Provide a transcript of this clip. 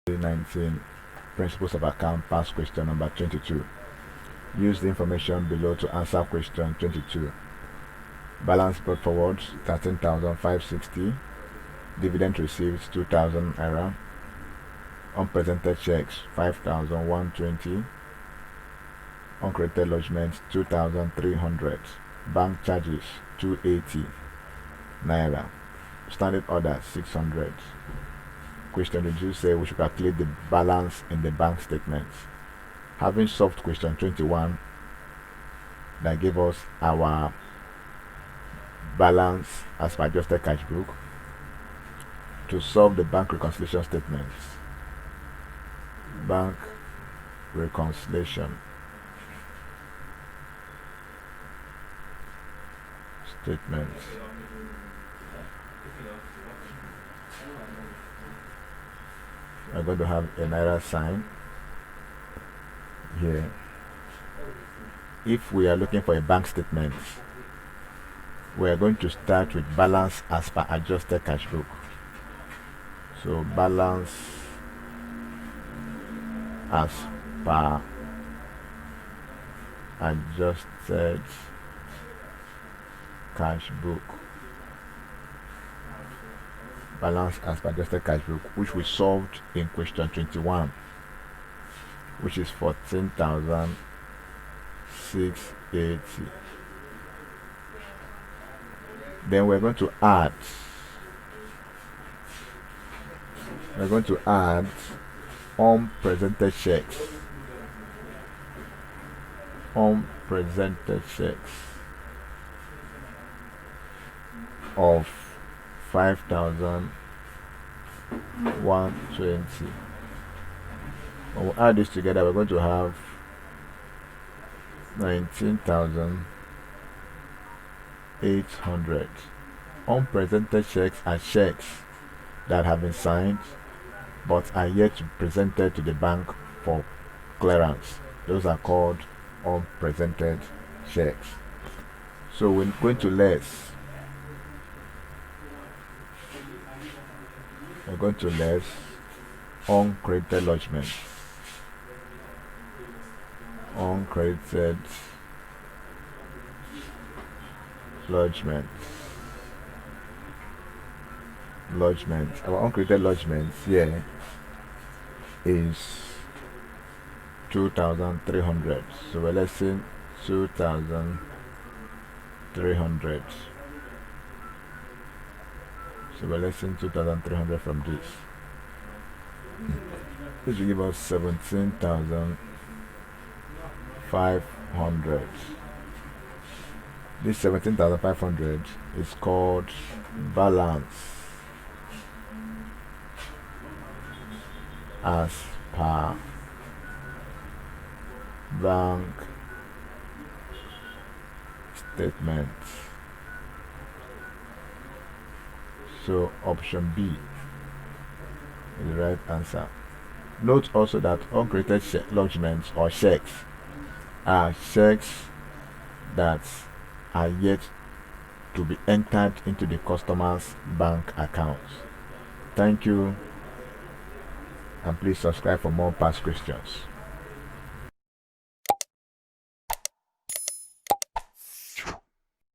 19 Principles of Account Past question number 22. Use the information below to answer question 22. Balance brought forward 13,560. Dividend received 2,000 naira. Unpresented checks 5,120. Uncredited lodgements 2,300. Bank charges 280 naira. Standing order 600. Question did you say we should calculate the balance in the bank statements? Having solved question 21 that gave us our balance as per adjusted cash book, to solve the bank reconciliation statements, bank reconciliation statements, we're going to have a naira sign here. If we are looking for a bank statement, we are going to start with balance as per adjusted cash book. So balance as per adjusted cash book. Balance as per adjusted cash book, which we solved in question 21, which is 14,680. Then we're going to add unpresented checks. Unpresented checks of 5,120. When we add this together, we're going to have 19,800. Unpresented checks are checks that have been signed but are yet to be presented to the bank for clearance. Those are called unpresented checks. So we're going to less. We're going to less uncredited lodgements. Uncredited lodgements. Our uncredited lodgements here is 2,300. So we're lessing 2,300. So we're lessing 2,300 from this. This will give us 17,500. This 17,500 is called balance as per bank statement. So option B is the right answer. Note also that uncredited lodgements or checks are checks that are yet to be entered into the customer's bank accounts. Thank you, and please subscribe for more past questions.